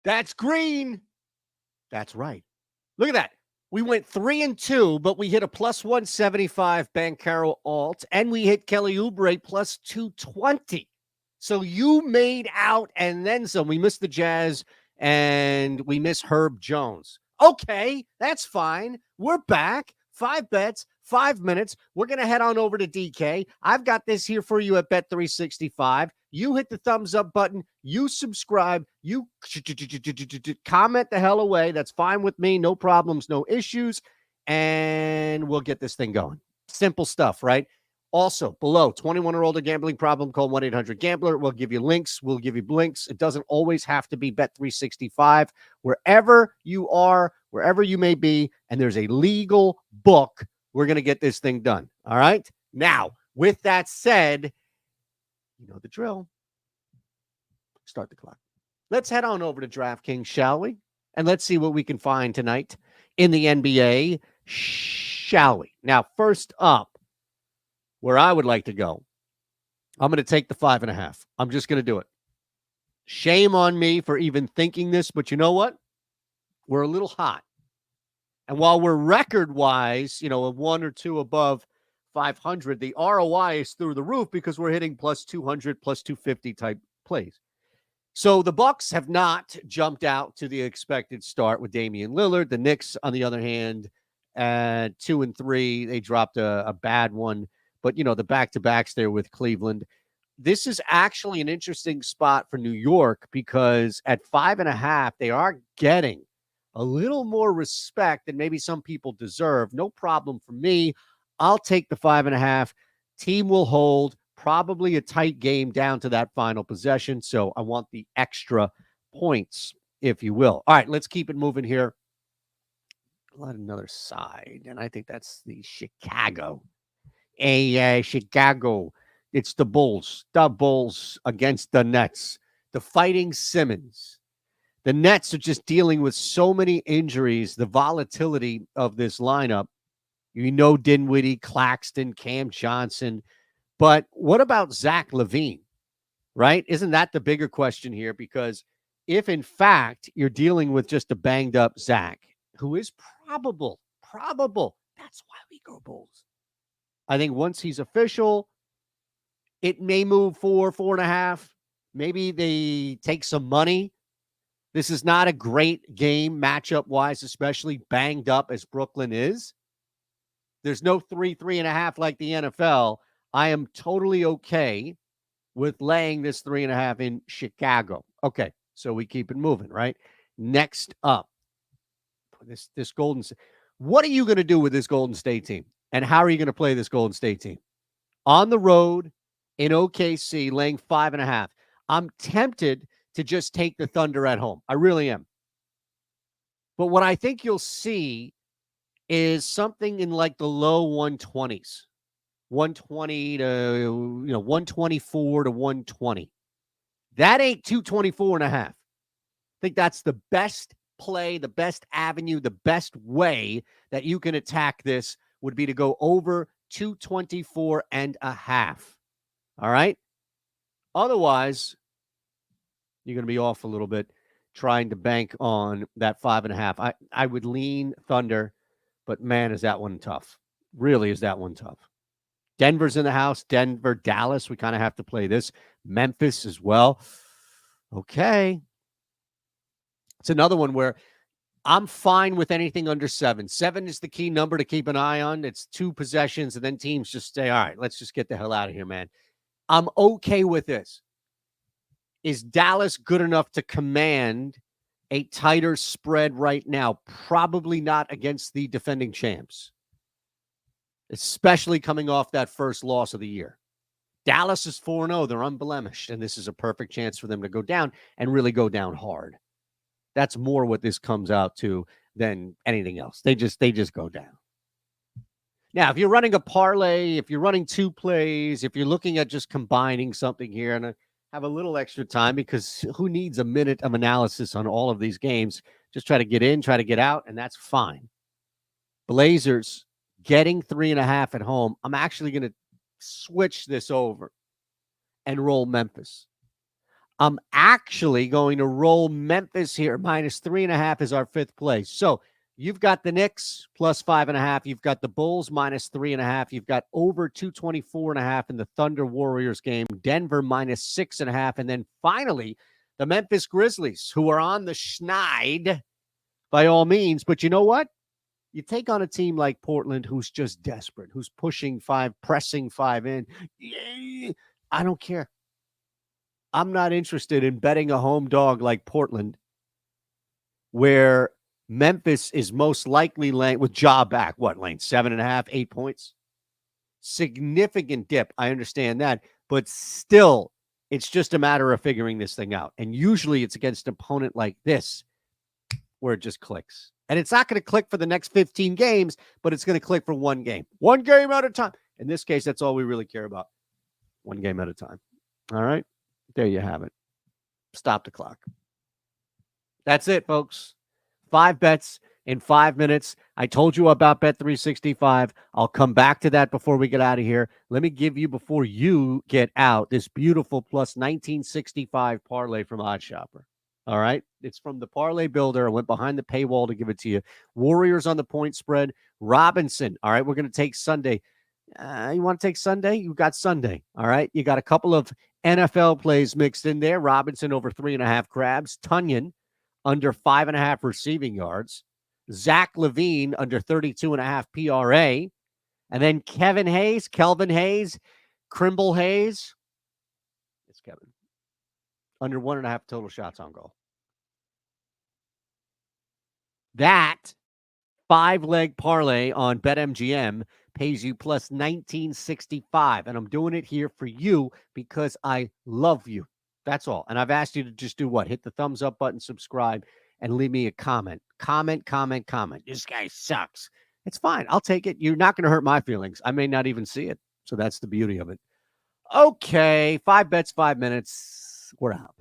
That's green. That's right. Look at that. We went 3-2, but we hit a plus 175 Bancaro alt, and we hit Kelly Oubre plus 220. So you made out and then some. We missed the Jazz and we missed Herb Jones. Okay, that's fine. We're back. 5 bets, 5 minutes. We're going to head on over to DK. I've got this here for you at Bet365. You hit the thumbs up button. You subscribe. You comment the hell away. That's fine with me. No problems, no issues. And we'll get this thing going. Simple stuff, right? Also, below, 21 or older gambling problem, call 1-800-GAMBLER. We'll give you links. We'll give you blinks. It doesn't always have to be Bet365. Wherever you are, wherever you may be, and there's a legal book, we're going to get this thing done. All right? Now, with that said, you know the drill. Start the clock. Let's head on over to DraftKings, shall we? And let's see what we can find tonight in the NBA, shall we? Now, first up, where I would like to go, I'm going to take the 5.5. I'm just going to do it. Shame on me for even thinking this, but you know what? We're a little hot. And while we're record-wise, a 1 or 2 above 500, the ROI is through the roof because we're hitting plus 200, plus 250 type plays. So the Bucks have not jumped out to the expected start with Damian Lillard. The Knicks, on the other hand, at 2 and 3, they dropped a bad one. But, the back-to-backs there with Cleveland. This is actually an interesting spot for New York because at 5.5, they are getting a little more respect than maybe some people deserve. No problem for me. I'll take the 5.5. Team will hold. Probably a tight game down to that final possession. So I want the extra points, if you will. All right, let's keep it moving here. Let another side. And I think that's the Chicago. Chicago. It's the Bulls. The Bulls against the Nets. The Fighting Simmons. The Nets are just dealing with so many injuries, the volatility of this lineup. Dinwiddie, Claxton, Cam Johnson. But what about Zach LaVine, right? Isn't that the bigger question here? Because if, in fact, you're dealing with just a banged-up Zach, who is probable, that's why we go Bulls. I think once he's official, it may move 4.5. Maybe they take some money. This is not a great game matchup-wise, especially banged up as Brooklyn is. There's no 3.5 like the NFL. I am totally okay with laying this 3.5 in Chicago. Okay, so we keep it moving, right? Next up, this Golden State. What are you going to do with this Golden State team? And how are you going to play this Golden State team? On the road in OKC, laying 5.5. I'm tempted to just take the Thunder at home. I really am. But what I think you'll see is something in like the low 120s. 120 to, 124 to 120. That ain't 224.5. I think that's the best play, the best avenue, the best way that you can attack this would be to go over 224.5. All right? Otherwise, you're going to be off a little bit trying to bank on that 5.5. I would lean Thunder, but man, is that one tough. Really is that one tough. Denver's in the house. Denver, Dallas. We kind of have to play this. Memphis as well. Okay. It's another one where I'm fine with anything under 7. 7 is the key number to keep an eye on. It's 2 possessions, and then teams just say, all right, let's just get the hell out of here, man. I'm okay with this. Is Dallas good enough to command a tighter spread right now? Probably not against the defending champs, especially coming off that first loss of the year. Dallas is 4-0. They're unblemished, and this is a perfect chance for them to go down and really go down hard. That's more what this comes out to than anything else. They just go down. Now, if you're running a parlay, if you're running 2 plays, if you're looking at just combining something here, and I have a little extra time because who needs a minute of analysis on all of these games? Just try to get in, try to get out, and that's fine. Blazers getting 3.5 at home. I'm actually going to switch this over and roll Memphis. I'm actually going to roll Memphis here. -3.5 is our fifth place. So you've got the Knicks +5.5. You've got the Bulls -3.5. You've got over 224.5 in the Thunder Warriors game. Denver -6.5. And then finally, the Memphis Grizzlies, who are on the schneid by all means. But you know what? You take on a team like Portland, who's just desperate, who's pushing 5, pressing 5 in. I don't care. I'm not interested in betting a home dog like Portland, where Memphis is most likely laying with Ja back. What, Lane? 7.5, 8 points? Significant dip. I understand that. But still, it's just a matter of figuring this thing out. And usually it's against an opponent like this where it just clicks. And it's not going to click for the next 15 games, but it's going to click for one game at a time. In this case, that's all we really care about. One game at a time. All right. There you have it. Stop the clock. That's it, folks. 5 bets in 5 minutes. I told you about Bet365. I'll come back to that before we get out of here. Let me give you, before you get out, this beautiful plus 1965 parlay from OddsShopper. All right. It's from the Parlay Builder. I went behind the paywall to give it to you. Warriors on the point spread. Robinson. All right. We're going to take Sunday. You want to take Sunday? You got Sunday. All right. You got a couple of NFL plays mixed in there. Robinson over 3.5 grabs. Tunyon under 5.5 receiving yards. Zach Levine under 32.5 PRA. And then Kelvin Hayes, Crimble Hayes. It's Kevin. Under 1.5 total shots on goal. That 5-leg parlay on BetMGM pays you plus 1965. And I'm doing it here for you because I love you. That's all. And I've asked you to just do what? Hit the thumbs up button, subscribe, and leave me a comment. Comment. This guy sucks. It's fine. I'll take it. You're not going to hurt my feelings. I may not even see it. So that's the beauty of it. Okay. 5 bets, 5 minutes. We're out.